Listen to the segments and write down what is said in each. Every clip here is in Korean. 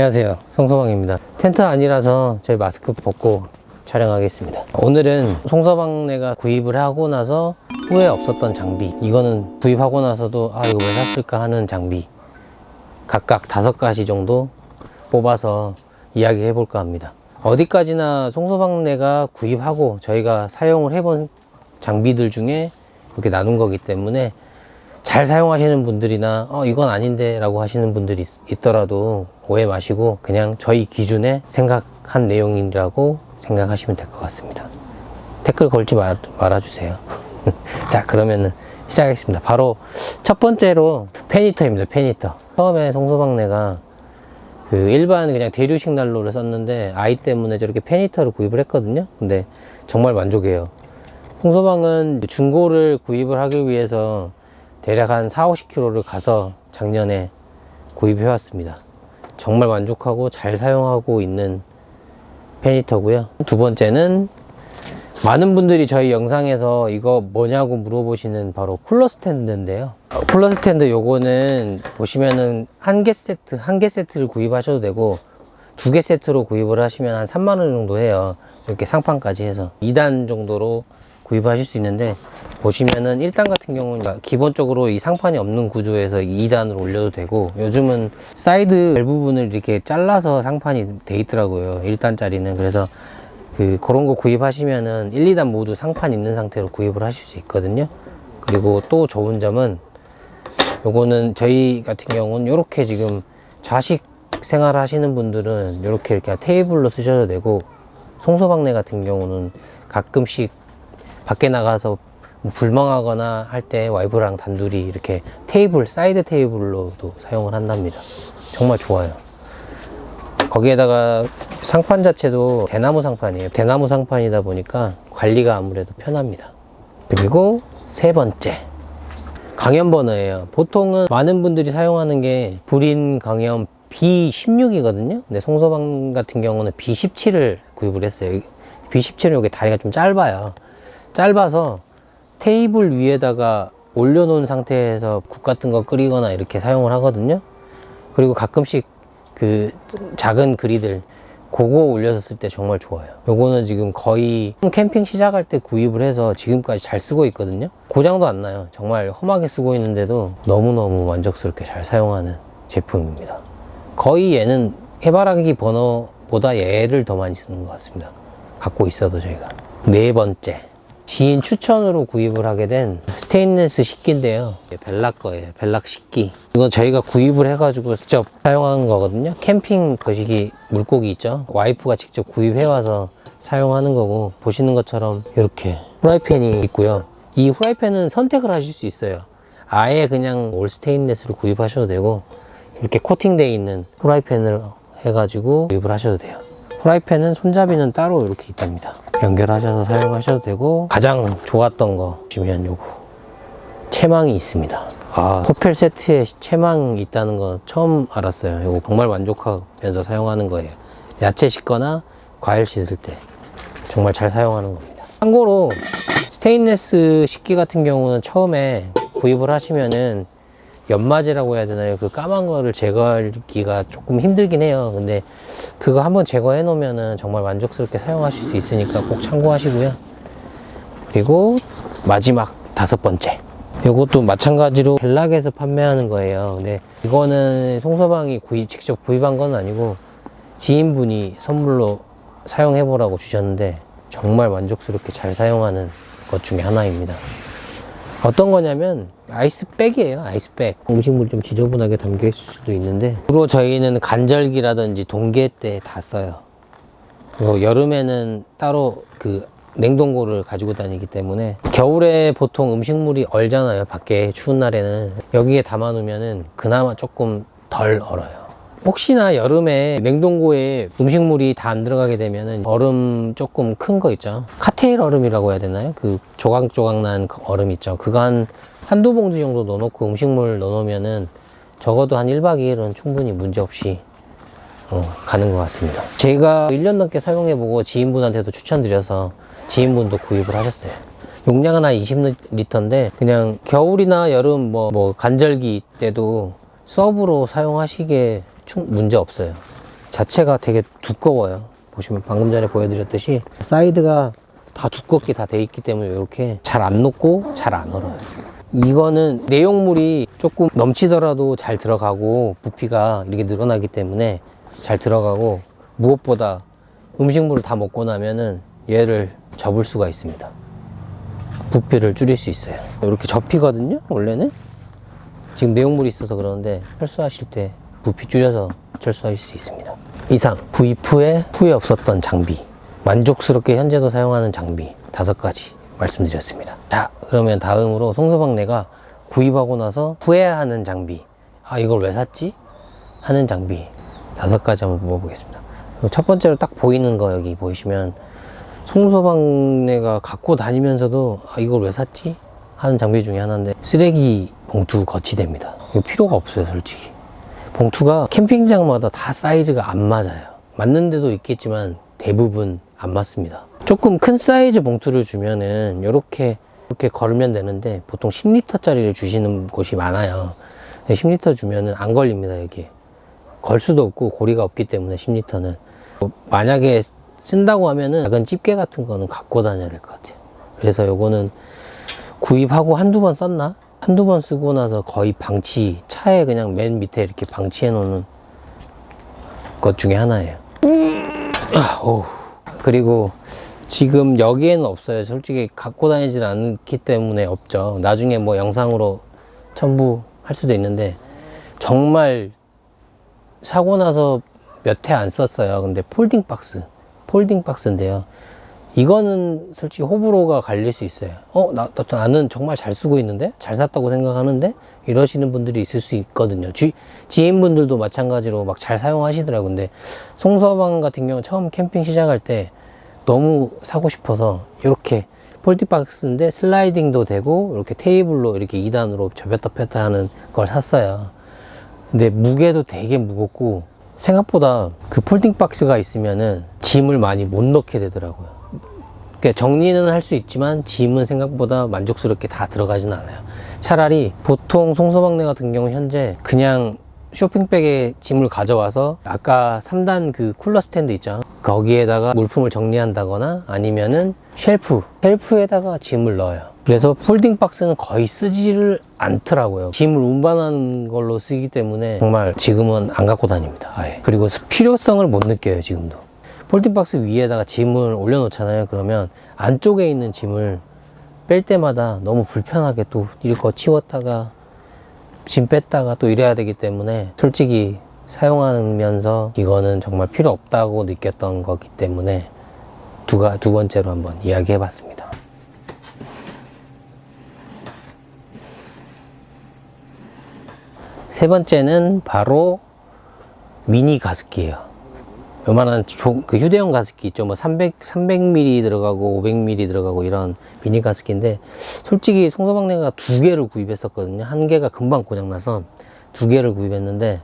안녕하세요, 송서방입니다. 텐트 아니라서 저희 마스크 벗고 촬영하겠습니다. 오늘은 송서방네가 구입을 하고 나서 후회 없었던 장비, 이거는 구입하고 나서도 이거 왜 샀을까 하는 장비 각각 5가지 정도 뽑아서 이야기해 볼까 합니다. 어디까지나 송서방네가 구입하고 저희가 사용을 해본 장비들 중에 이렇게 나눈 거기 때문에 잘 사용하시는 분들이나 이건 아닌데 라고 하시는 분들이 있더라도 오해 마시고 그냥 저희 기준에 생각한 내용이라고 생각하시면 될 것 같습니다. 댓글 걸지 말아주세요. 자, 그러면은 시작하겠습니다. 바로 첫 번째로 페니터입니다. 페니터. 처음에 송서방네가 그 일반 그냥 대류식 난로를 썼는데 아이 때문에 저렇게 페니터를 구입을 했거든요. 근데 정말 만족해요. 송서방은 중고를 구입을 하기 위해서 대략 한 40-50km를 가서 작년에 구입해 왔습니다. 정말 만족하고 잘 사용하고 있는 페니터고요. 두 번째는 많은 분들이 저희 영상에서 이거 뭐냐고 물어보시는 바로 쿨러 스탠드인데요. 쿨러 스탠드 요거는 보시면은 한 개 세트를 구입하셔도 되고 2개 세트로 구입을 하시면 한 3만 원 정도 해요. 이렇게 상판까지 해서 2단 정도로 구입하실 수 있는데, 보시면은 1단 같은 경우는 기본적으로 이 상판이 없는 구조에서 2단으로 올려도 되고, 요즘은 사이드 벨 부분을 이렇게 잘라서 상판이 돼 있더라고요, 1단짜리는. 그래서 그런 거 구입하시면은 1, 2단 모두 상판 있는 상태로 구입을 하실 수 있거든요. 그리고 또 좋은 점은 요거는 저희 같은 경우는 요렇게 지금 좌식 생활 하시는 분들은 이렇게 테이블로 쓰셔도 되고, 송서방네 같은 경우는 가끔씩 밖에 나가서 불멍하거나 할 때 와이프랑 단둘이 이렇게 테이블, 사이드 테이블로도 사용을 한답니다. 정말 좋아요. 거기에다가 상판 자체도 대나무 상판이에요. 대나무 상판이다 보니까 관리가 아무래도 편합니다. 그리고 세 번째, 강연 버너예요. 보통은 많은 분들이 사용하는 게 불인 강연 B16이거든요. 근데 송서방 같은 경우는 B17을 구입을 했어요. B17은 여기 다리가 좀 짧아요. 짧아서 테이블 위에다가 올려놓은 상태에서 국 같은 거 끓이거나 이렇게 사용을 하거든요. 그리고 가끔씩 그 작은 그리들 그거 올려서 쓸 때 정말 좋아요. 요거는 지금 거의 캠핑 시작할 때 구입을 해서 지금까지 잘 쓰고 있거든요. 고장도 안 나요. 정말 험하게 쓰고 있는데도 너무너무 만족스럽게 잘 사용하는 제품입니다. 거의 얘는 해바라기 버너보다 얘를 더 많이 쓰는 것 같습니다. 갖고 있어도 저희가. 네 번째, 지인 추천으로 구입을 하게 된 스테인리스 식기인데요. 벨락 거예요. 벨락 식기. 이건 저희가 구입을 해가지고 직접 사용하는 거거든요. 캠핑 거시기 물고기 있죠. 와이프가 직접 구입해와서 사용하는 거고, 보시는 것처럼 이렇게 후라이팬이 있고요. 이 후라이팬은 선택을 하실 수 있어요. 아예 그냥 올 스테인리스를 구입하셔도 되고, 이렇게 코팅되어 있는 후라이팬을 해가지고 구입을 하셔도 돼요. 후라이팬은 손잡이는 따로 이렇게 있답니다. 연결하셔서 사용하셔도 되고, 가장 좋았던 거 보시면 요거 채망이 있습니다. 코펠 세트에 채망이 있다는 거 처음 알았어요. 요거 정말 만족하면서 사용하는 거예요. 야채 씻거나 과일 씻을 때 정말 잘 사용하는 겁니다. 참고로 스테인리스 식기 같은 경우는 처음에 구입을 하시면은 연마제라고 해야 되나요? 그 까만 거를 제거하기가 조금 힘들긴 해요. 근데 그거 한번 제거해 놓으면은 정말 만족스럽게 사용하실 수 있으니까 꼭 참고하시고요. 그리고 마지막 5번째, 이것도 마찬가지로 벨락에서 판매하는 거예요. 근데 이거는 송서방이 직접 구입한 건 아니고 지인분이 선물로 사용해 보라고 주셨는데 정말 만족스럽게 잘 사용하는 것 중에 하나입니다. 어떤 거냐면 아이스백이에요. 아이스백. 음식물 좀 지저분하게 담겨 있을 수도 있는데, 주로 저희는 간절기라든지 동계 때 다 써요. 그리고 여름에는 따로 그 냉동고를 가지고 다니기 때문에, 겨울에 보통 음식물이 얼잖아요. 밖에 추운 날에는. 여기에 담아 놓으면은 그나마 조금 덜 얼어요. 혹시나 여름에 냉동고에 음식물이 다 안 들어가게 되면은 얼음 조금 큰 거 있죠. 칵테일 얼음이라고 해야 되나요? 그 조각조각 난 얼음 있죠. 그거 한두 봉지 정도 넣어놓고 음식물 넣어놓으면은 적어도 한 1박 2일은 충분히 문제없이 가는 것 같습니다. 제가 1년 넘게 사용해보고 지인분한테도 추천드려서 지인분도 구입을 하셨어요. 용량은 한 20리터인데 그냥 겨울이나 여름 간절기 때도 서브로 사용하시기에 문제 없어요. 자체가 되게 두꺼워요. 보시면 방금 전에 보여드렸듯이 사이드가 다 두껍게 다 돼 있기 때문에 이렇게 잘 안 녹고 잘 안 얼어요. 이거는 내용물이 조금 넘치더라도 잘 들어가고 부피가 이렇게 늘어나기 때문에 잘 들어가고, 무엇보다 음식물을 다 먹고 나면은 얘를 접을 수가 있습니다. 부피를 줄일 수 있어요. 이렇게 접히거든요, 원래는. 지금 내용물이 있어서 그러는데 철수하실 때 부피 줄여서 철수할 수 있습니다. 이상 구입 후에 후회 없었던 장비, 만족스럽게 현재도 사용하는 장비 5가지 말씀드렸습니다. 자, 그러면 다음으로 송서방네가 구입하고 나서 후회하는 장비, 아 이걸 왜 샀지? 하는 장비 5가지 한번 뽑아보겠습니다. 첫 번째로 딱 보이는 거, 여기 보이시면 송서방네가 갖고 다니면서도 아 이걸 왜 샀지? 하는 장비 중에 하나인데, 쓰레기 봉투 거치대입니다. 이거 필요가 없어요, 솔직히. 봉투가 캠핑장마다 다 사이즈가 안 맞아요. 맞는 데도 있겠지만 대부분 안 맞습니다. 조금 큰 사이즈 봉투를 주면은 이렇게 걸면 되는데, 보통 10리터짜리를 주시는 곳이 많아요. 10리터 주면은 안 걸립니다. 여기에 걸 수도 없고 고리가 없기 때문에 10리터는 만약에 쓴다고 하면은 작은 집게 같은 거는 갖고 다녀야 될 것 같아요. 그래서 요거는 구입하고 한두 번 썼나? 한두 번 쓰고 나서 거의 방치, 차에 그냥 맨 밑에 이렇게 방치해 놓는 것 중에 하나예요. 그리고 지금 여기에는 없어요. 솔직히 갖고 다니질 않기 때문에 없죠. 나중에 뭐 영상으로 첨부할 수도 있는데, 정말 사고 나서 몇 해 안 썼어요. 근데 폴딩 박스인데요. 이거는 솔직히 호불호가 갈릴 수 있어요. 나는 정말 잘 쓰고 있는데? 잘 샀다고 생각하는데? 이러시는 분들이 있을 수 있거든요. 지인분들도 마찬가지로 막 잘 사용하시더라고요. 근데 송서방 같은 경우는 처음 캠핑 시작할 때 너무 사고 싶어서 이렇게 폴딩 박스인데 슬라이딩도 되고 이렇게 테이블로 이렇게 2단으로 접였다 폈다 하는 걸 샀어요. 근데 무게도 되게 무겁고, 생각보다 그 폴딩 박스가 있으면은 짐을 많이 못 넣게 되더라고요. 그러니까 정리는 할 수 있지만 짐은 생각보다 만족스럽게 다 들어가진 않아요. 차라리 보통 송서방네 같은 경우 현재 그냥 쇼핑백에 짐을 가져와서 아까 3단 그 쿨러 스탠드 있죠, 거기에다가 물품을 정리한다거나 아니면은 쉘프에다가 짐을 넣어요. 그래서 폴딩 박스는 거의 쓰지를 않더라고요. 짐을 운반하는 걸로 쓰기 때문에 정말 지금은 안 갖고 다닙니다, 아예. 그리고 필요성을 못 느껴요, 지금도. 폴딩 박스 위에다가 짐을 올려놓잖아요. 그러면 안쪽에 있는 짐을 뺄 때마다 너무 불편하게 또 이거 치웠다가 짐 뺐다가 또 이래야 되기 때문에, 솔직히 사용하면서 이거는 정말 필요 없다고 느꼈던 거기 때문에 두 번째로 한번 이야기해 봤습니다. 세 번째는 바로 미니 가습기예요. 요만한 그 휴대용 가습기 있죠. 뭐 300ml 들어가고 500ml 들어가고 이런 미니 가습기인데, 솔직히 송서방네가 2개를 구입했었거든요. 1개가 금방 고장나서 2개를 구입했는데,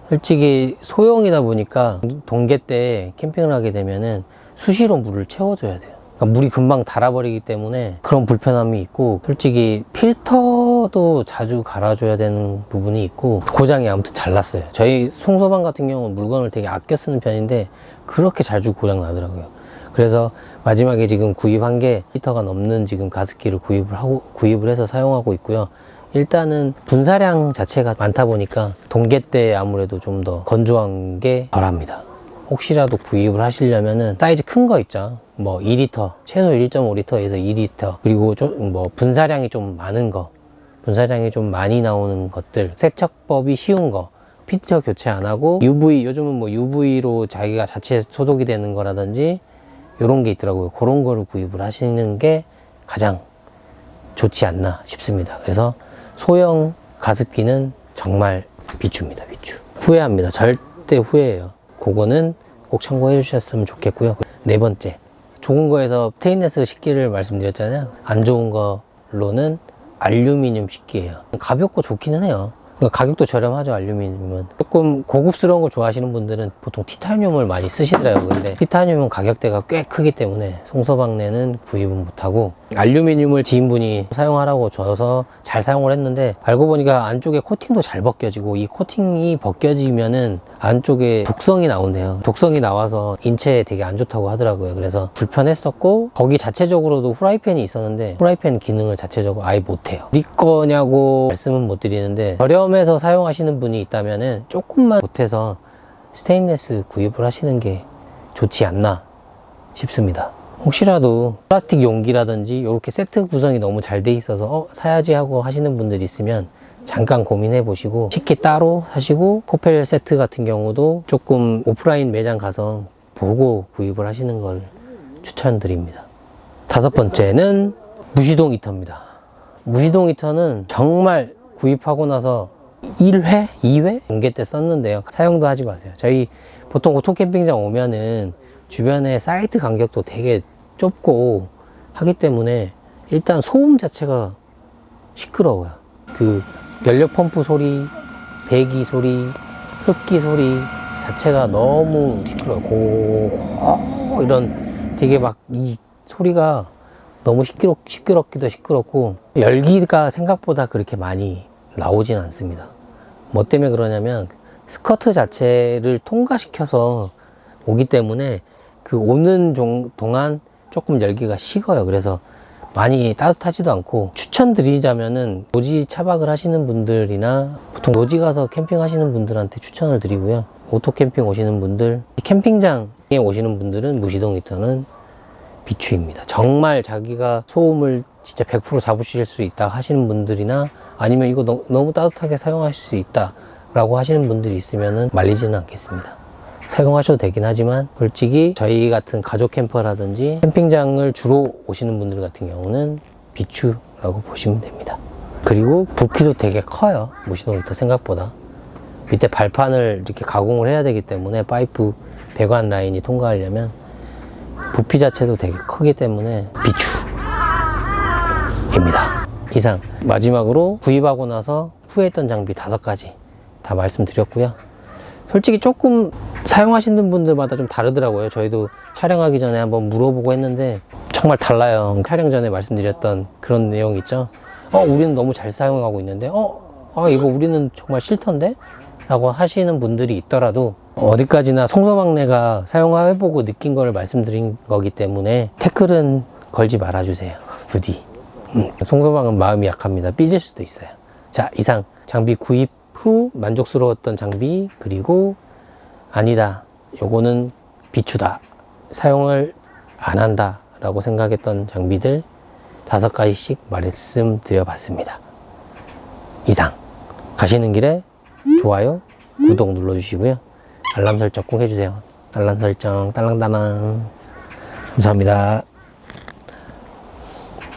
솔직히 소형이다 보니까 동계 때 캠핑을 하게 되면은 수시로 물을 채워줘야 돼요. 그러니까 물이 금방 닳아버리기 때문에 그런 불편함이 있고, 솔직히 필터도 자주 갈아줘야 되는 부분이 있고, 고장이 아무튼 잘 났어요. 저희 송서방 같은 경우는 물건을 되게 아껴 쓰는 편인데 그렇게 자주 고장 나더라고요. 그래서 마지막에 지금 구입한 게 리터가 넘는 지금 가습기를 구입을 해서 사용하고 있고요. 일단은 분사량 자체가 많다 보니까 동계 때 아무래도 좀 더 건조한 게 덜합니다. 혹시라도 구입을 하시려면은 사이즈 큰 거 있죠, 뭐 2리터, 최소 1.5리터에서 2리터, 그리고 좀 뭐 분사량이 좀 많은 거, 분사량이 좀 많이 나오는 것들, 세척법이 쉬운 거, 필터 교체 안 하고 요즘은 뭐 UV로 자기가 자체 소독이 되는 거라든지 요런 게 있더라고요. 그런 거를 구입을 하시는 게 가장 좋지 않나 싶습니다. 그래서 소형 가습기는 정말 비추입니다, 비추. 후회합니다. 절대 후회해요. 그거는 꼭 참고해 주셨으면 좋겠고요. 네 번째, 좋은 거에서 스테인리스 식기를 말씀드렸잖아요. 안 좋은 걸로는 알루미늄 식기예요. 가볍고 좋기는 해요. 그러니까 가격도 저렴하죠, 알루미늄은. 조금 고급스러운 걸 좋아하시는 분들은 보통 티타늄을 많이 쓰시더라고요. 근데 티타늄은 가격대가 꽤 크기 때문에 송소방내는 구입은 못하고, 알루미늄을 지인분이 사용하라고 줘서 잘 사용을 했는데, 알고 보니까 안쪽에 코팅도 잘 벗겨지고, 이 코팅이 벗겨지면은 안쪽에 독성이 나온대요. 독성이 나와서 인체에 되게 안 좋다고 하더라고요. 그래서 불편했었고, 거기 자체적으로도 후라이팬이 있었는데 후라이팬 기능을 자체적으로 아예 못해요. 네 거냐고 말씀은 못 드리는데, 저렴해서 사용하시는 분이 있다면은 조금만 못해서 스테인리스 구입을 하시는 게 좋지 않나 싶습니다. 혹시라도 플라스틱 용기라든지 이렇게 세트 구성이 너무 잘 돼 있어서 사야지 하고 하시는 분들이 있으면 잠깐 고민해 보시고, 식기 따로 하시고, 코펠 세트 같은 경우도 조금 오프라인 매장 가서 보고 구입을 하시는 걸 추천드립니다. 다섯 번째는 무시동 히터입니다. 무시동 히터는 정말 구입하고 나서 1회? 2회? 공개 때 썼는데요. 사용도 하지 마세요. 저희 보통 오토캠핑장 오면은 주변에 사이트 간격도 되게 좁고 하기 때문에 일단 소음 자체가 시끄러워요. 그 연료 펌프 소리, 배기 소리, 흡기 소리 자체가 너무 시끄러워요. 고 이런 되게 막 이 소리가 너무 시끄럽기도 시끄럽고, 열기가 생각보다 그렇게 많이 나오진 않습니다. 뭐 때문에 그러냐면 스커트 자체를 통과시켜서 오기 때문에 그 오는 동안 조금 열기가 식어요. 그래서 많이 따뜻하지도 않고, 추천드리자면은 노지 차박을 하시는 분들이나 보통 노지 가서 캠핑 하시는 분들한테 추천을 드리고요. 오토 캠핑 오시는 분들, 캠핑장에 오시는 분들은 무시동 히터는 비추입니다. 정말 자기가 소음을 진짜 100% 잡으실 수 있다 하시는 분들이나, 아니면 이거 너무 따뜻하게 사용하실 수 있다 라고 하시는 분들이 있으면은 말리지는 않겠습니다. 사용하셔도 되긴 하지만, 솔직히 저희 같은 가족 캠퍼라든지 캠핑장을 주로 오시는 분들 같은 경우는 비추라고 보시면 됩니다. 그리고 부피도 되게 커요. 무시동 히터 생각보다. 밑에 발판을 이렇게 가공을 해야 되기 때문에 파이프 배관 라인이 통과하려면 부피 자체도 되게 크기 때문에 비추입니다. 이상, 마지막으로 구입하고 나서 후회했던 장비 5가지 다 말씀드렸고요. 솔직히 조금 사용하시는 분들마다 좀 다르더라고요. 저희도 촬영하기 전에 한번 물어보고 했는데 정말 달라요. 촬영 전에 말씀드렸던 그런 내용 있죠. 우리는 너무 잘 사용하고 있는데 이거 우리는 정말 싫던데? 라고 하시는 분들이 있더라도, 어디까지나 송소방내가 사용해보고 느낀 걸 말씀드린 거기 때문에 태클은 걸지 말아주세요. 부디. 송소방은 마음이 약합니다. 삐질 수도 있어요. 자, 이상 장비 구입 후 만족스러웠던 장비, 그리고 아니다, 요거는 비추다, 사용을 안 한다 라고 생각했던 장비들 5가지씩 말씀드려봤습니다. 이상, 가시는 길에 좋아요, 구독 눌러주시고요. 알람 설정 꼭 해주세요. 알람 설정 딸랑딸랑. 감사합니다.